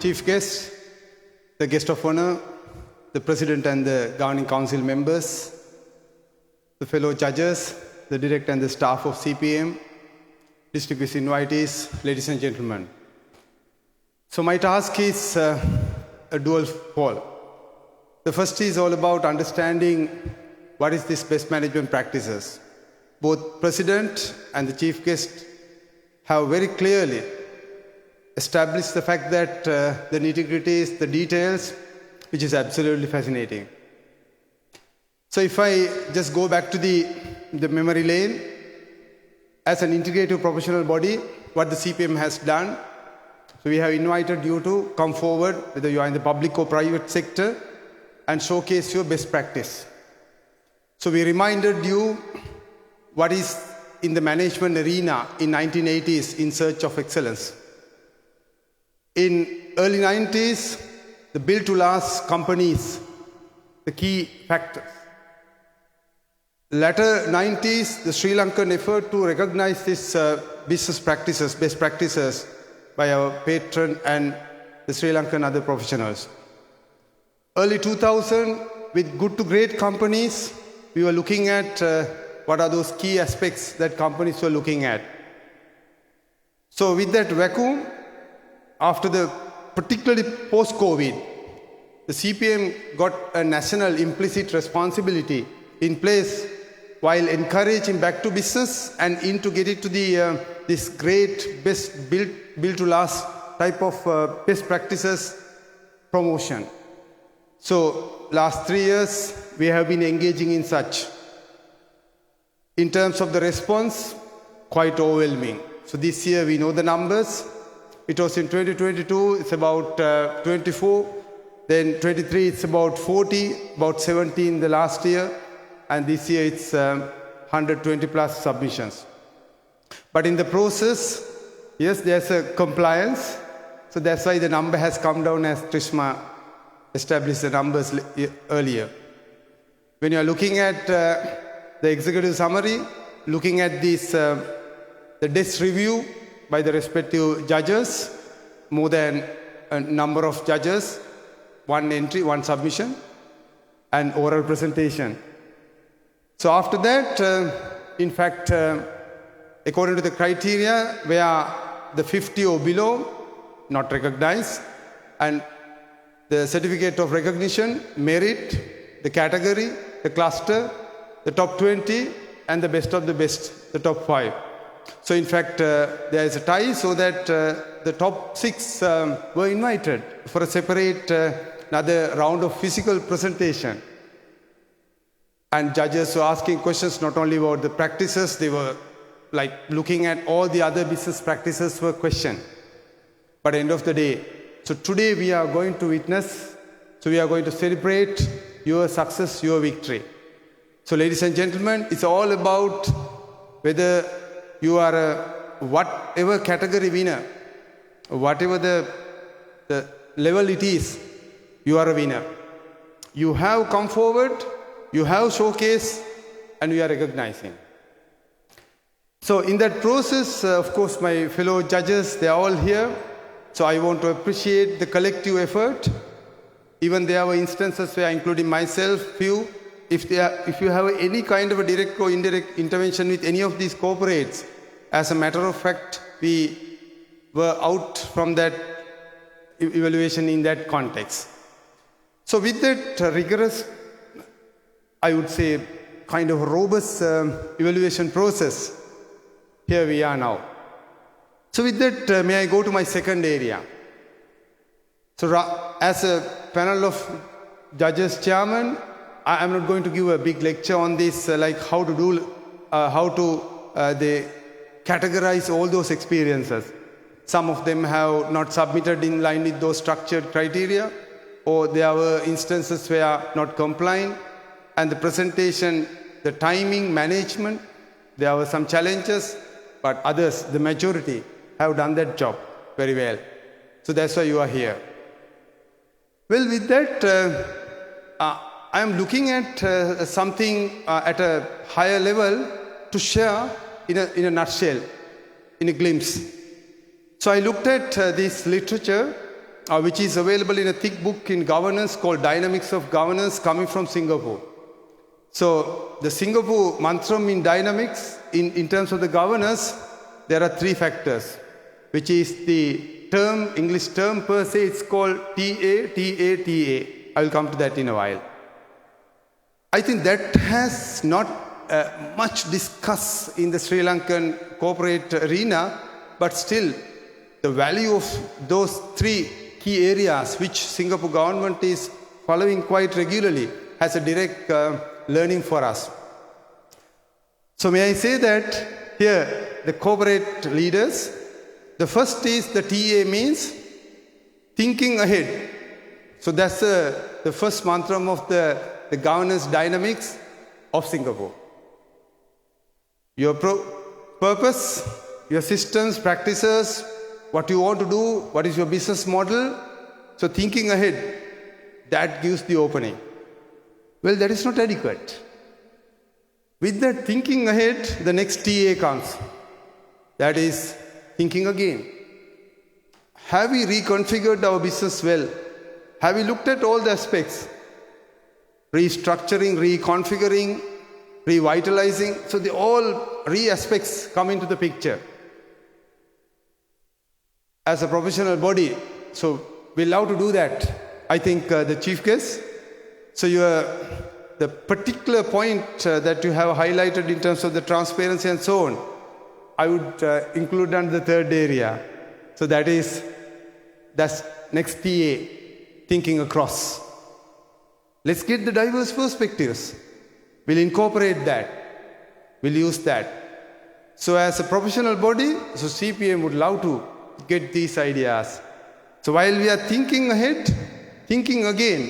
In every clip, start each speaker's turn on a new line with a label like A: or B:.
A: chief guests, the guest of honor, the President and the Governing Council members, the fellow judges, the director and the staff of CPM, distinguished invitees, ladies and gentlemen. So my task is a dual fold. The first is all about understanding what is this best management practices. Both President and the chief guest have very clearly established the fact that the nitty-gritties, the details, which is absolutely fascinating. So if I just go back to the memory lane, as an integrative professional body, what the CPM has done, so we have invited you to come forward, whether you are in the public or private sector, and showcase your best practice. So we reminded you what is in the management arena in 1980s in search of excellence. In early 90s, the build to last companies, the key factors. Latter 90s, the Sri Lankan effort to recognize these business practices, best practices by our patron and the Sri Lankan other professionals. Early 2000, with good to great companies, we were looking at what are those key aspects that companies were looking at. So with that vacuum, after the particularly post-COVID, the CPM got a national implicit responsibility in place while encouraging back to business and into get it to the this great best build to last type of best practices promotion. So last 3 years we have been engaging in such. In terms of the response, quite overwhelming. So this year we know the numbers. It was in 2022, it's about 24. Then 23, it's about 40, about 17 the last year. And this year it's 120 plus submissions. But in the process, yes, there's a compliance. So that's why the number has come down as Trishma established the numbers earlier. When you're looking at the executive summary, looking at this, the desk review by the respective judges, more than a number of judges, one entry, one submission, and oral presentation. So after that, in fact, according to the criteria, where the 50 or below, not recognized, and the certificate of recognition, merit, the category, the cluster, the top 20, and the best of the best, the top 5. So in fact, there is a tie so that the top 6 were invited for a separate another round of physical presentation. And judges were asking questions not only about the practices, they were like looking at all the other business practices were questioned. But at the end of the day, so today we are going to witness, so we are going to celebrate your success, your victory. So ladies and gentlemen, it's all about whether you are a whatever category winner, whatever the level it is, you are a winner. You have come forward, you have showcased, and we are recognizing. So in that process, of course, my fellow judges, they are all here. So I want to appreciate the collective effort. Even there were instances where, including myself, few, if you have any kind of a direct or indirect intervention with any of these corporates, as a matter of fact, we were out from that evaluation in that context. So with that rigorous, I would say, kind of robust evaluation process, here we are now. So with that, may I go to my second area? So as a panel of judges chairman, I am not going to give a big lecture on this, like how to they categorize all those experiences. Some of them have not submitted in line with those structured criteria, or there were instances where not complying, and the presentation, the timing, management, there were some challenges, but others, the majority, have done that job very well. So that's why you are here. Well, with that, I am looking at something at a higher level to share in a nutshell, in a glimpse. So I looked at this literature which is available in a thick book in governance called Dynamics of Governance, coming from Singapore. So the Singapore mantram in dynamics, in terms of the governance, there are 3 factors, which is the term, English term per se, it's called TA. I will come to that in a while. I think that has not much discussed in the Sri Lankan corporate arena, but still the value of those 3 key areas which Singapore government is following quite regularly has a direct learning for us. So may I say that here the corporate leaders, the first is the TA means thinking ahead. So that's the first mantra of the governance dynamics of Singapore. Your purpose, your systems, practices, what you want to do, what is your business model. So thinking ahead, that gives the opening. Well, that is not adequate. With that thinking ahead, the next TA comes. That is thinking again. Have we reconfigured our business well? Have we looked at all the aspects? Restructuring, reconfiguring, revitalizing. So all aspects come into the picture. As a professional body, so we love to do that. I think the chief guest, so the particular point that you have highlighted in terms of the transparency and so on, I would include under the 3rd area. So that's next TA, thinking across. Let's get the diverse perspectives. We'll incorporate that. We'll use that. So as a professional body, so CPM would love to get these ideas. So while we are thinking ahead, thinking again,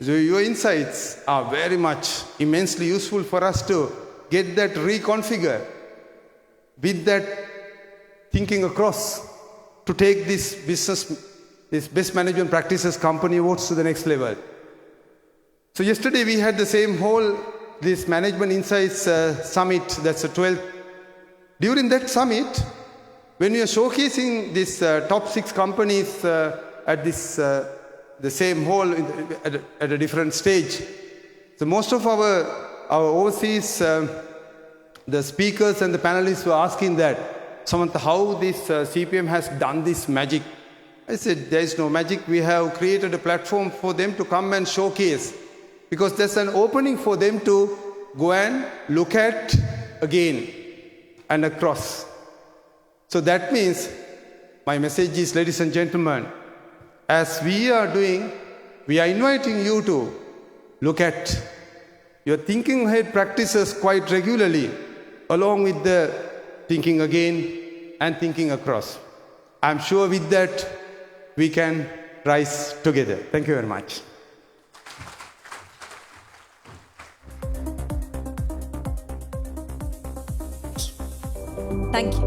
A: so your insights are very much immensely useful for us to get that reconfigure with that thinking across to take this best management practices company awards to the next level. So yesterday we had the same this management insights summit, that's the 12th. During that summit, when we are showcasing these top 6 companies at the same hall at a different stage, so most of our overseas, the speakers and the panelists were asking that, Samantha, how this CPM has done this magic. I said, there is no magic. We have created a platform for them to come and showcase, because there's an opening for them to go and look at again and across. So that means my message is, ladies and gentlemen, as we are doing, we are inviting you to look at your thinking ahead practices quite regularly, along with the thinking again and thinking across. I'm sure with that we can rise together. Thank you very much.
B: Thank you.